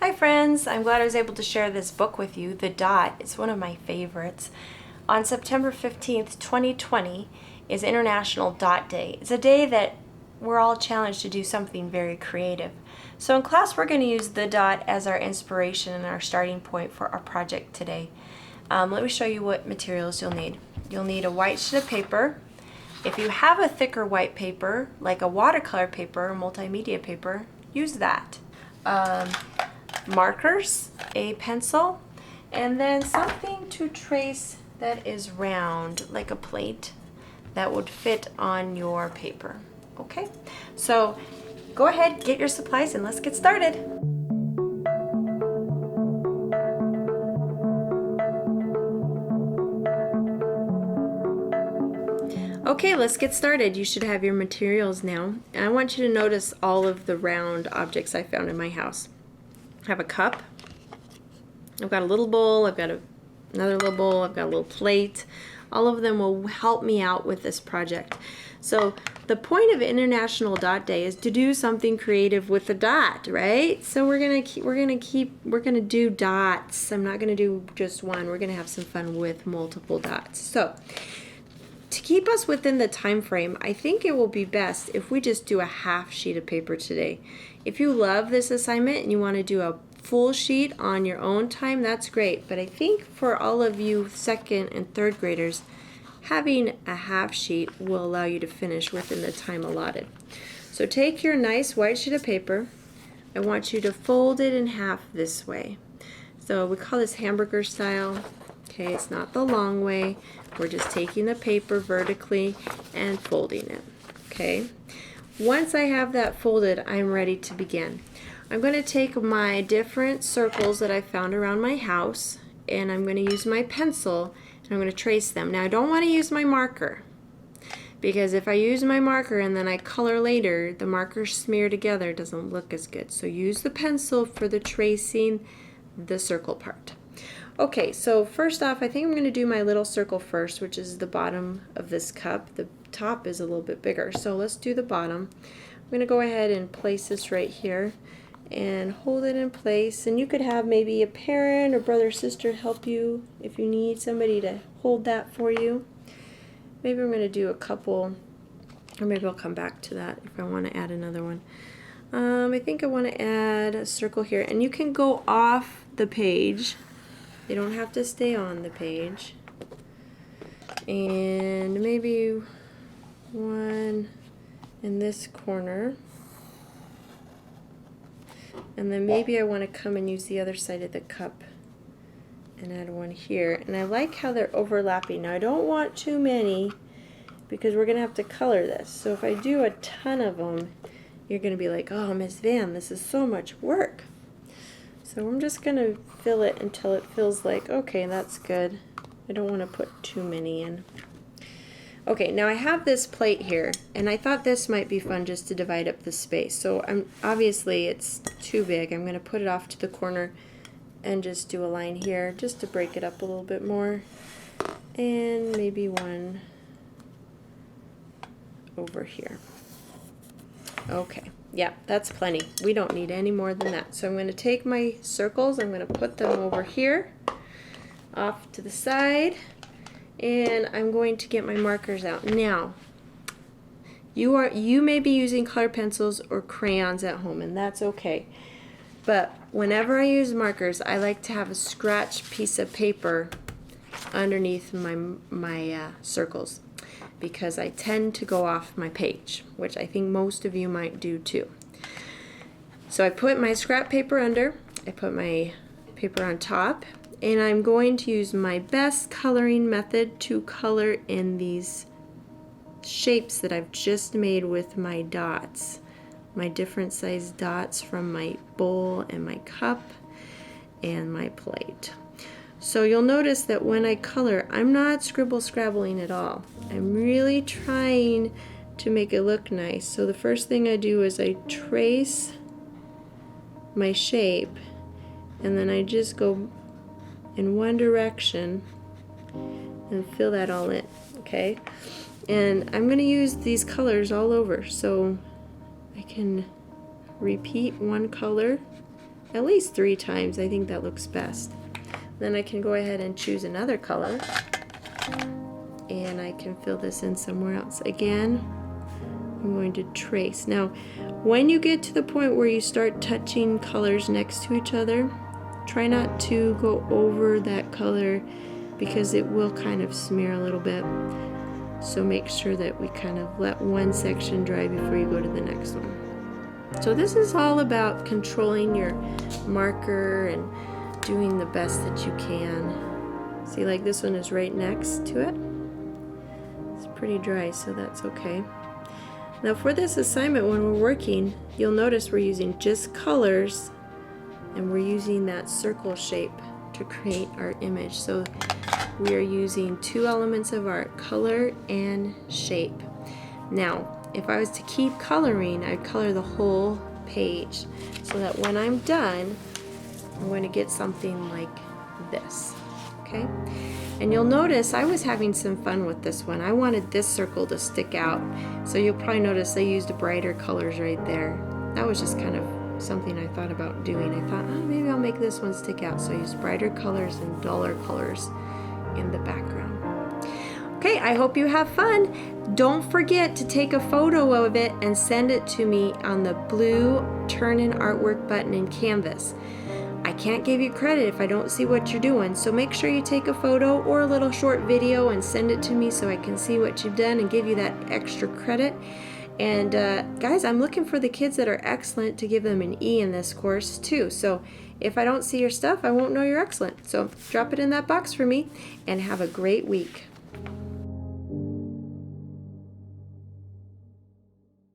Hi friends, I'm glad I was able to share this book with you, The Dot. It's one of my favorites. On September 15th, 2020 is International Dot Day. It's a day that we're all challenged to do something very creative. So in class we're going to use the dot as our inspiration and our starting point for our project today. Let me show you what materials you'll need. You'll need a white sheet of paper. If you have a thicker white paper, like a watercolor paper or multimedia paper, use that. Markers, a pencil, and then something to trace that is round, like a plate, that would fit on your paper. Okay, so go ahead, get your supplies, and let's get started. Okay, let's get started. You should have your materials now. And I want you to notice all of the round objects I found in my house. I have a cup, I've got a little bowl, I've got another little bowl, I've got a little plate. All of them will help me out with this project. So the point of International Dot Day is to do something creative with a dot, right? So we're gonna do dots. I'm not gonna do just one. We're gonna have some fun with multiple dots. So to keep us within the time frame, I think it will be best if we just do a half sheet of paper today. If you love this assignment and you want to do a full sheet on your own time, that's great. But I think for all of you second and third graders, having a half sheet will allow you to finish within the time allotted. So take your nice white sheet of paper. I want you to fold it in half this way. So we call this hamburger style. Okay, it's not the long way. We're just taking the paper vertically and folding it. Okay. Once I have that folded, I'm ready to begin. I'm going to take my different circles that I found around my house, and I'm going to use my pencil, and I'm going to trace them. Now I don't want to use my marker, because if I use my marker and then I color later, the markers smear together, it doesn't look as good. So use the pencil for the tracing the circle part. Okay, so first off, I think I'm going to do my little circle first, which is the bottom of this cup. The top is a little bit bigger, so let's do the bottom. I'm going to go ahead and place this right here and hold it in place. And you could have maybe a parent or brother or sister help you if you need somebody to hold that for you. Maybe I'm going to do a couple, or maybe I'll come back to that if I want to add another one. I think I want to add a circle here, and you can go off the page. You don't have to stay on the page. And maybe one in this corner. And then maybe I want to come and use the other side of the cup and add one here. And I like how they're overlapping. Now I don't want too many because we're going to have to color this. So if I do a ton of them, you're going to be like, oh, Miss Van, this is so much work. So I'm just going to fill it until it feels like, okay, that's good. I don't want to put too many in. Okay, now I have this plate here, and I thought this might be fun just to divide up the space. So obviously it's too big. I'm going to put it off to the corner and just do a line here just to break it up a little bit more. And maybe one over here. Okay. Yeah, that's plenty. We don't need any more than that. So I'm going to take my circles, I'm going to put them over here, off to the side, and I'm going to get my markers out. Now, you may be using color pencils or crayons at home, and that's okay. But whenever I use markers, I like to have a scratch piece of paper underneath my circles, because I tend to go off my page, which I think most of you might do too. So I put my scrap paper under, I put my paper on top, and I'm going to use my best coloring method to color in these shapes that I've just made with my dots, my different size dots from my bowl and my cup and my plate. So you'll notice that when I color, I'm not scribbling at all. I'm really trying to make it look nice. So the first thing I do is I trace my shape, and then I just go in one direction and fill that all in, okay? And I'm going to use these colors all over, so I can repeat one color at least 3 times. I think that looks best. Then I can go ahead and choose another color, and I can fill this in somewhere else. Again, I'm going to trace. Now, when you get to the point where you start touching colors next to each other, try not to go over that color because it will kind of smear a little bit. So make sure that we kind of let one section dry before you go to the next one. So this is all about controlling your marker and doing the best that you can. See, like this one is right next to it. It's pretty dry, so that's okay. Now for this assignment, when we're working, you'll notice we're using just colors, and we're using that circle shape to create our image. So we are using 2 elements of art, color and shape. Now, if I was to keep coloring, I'd color the whole page so that when I'm done, I'm going to get something like this, okay? And you'll notice I was having some fun with this one. I wanted this circle to stick out, so you'll probably notice I used brighter colors right there. That was just kind of something I thought about doing. I thought, oh, maybe I'll make this one stick out, so I used brighter colors and duller colors in the background. Okay, I hope you have fun. Don't forget to take a photo of it and send it to me on the blue Turn in Artwork button in Canvas. I can't give you credit if I don't see what you're doing, so make sure you take a photo or a little short video and send it to me so I can see what you've done and give you that extra credit. And guys, I'm looking for the kids that are excellent to give them an E in this course too. So if I don't see your stuff, I won't know you're excellent. So drop it in that box for me and have a great week.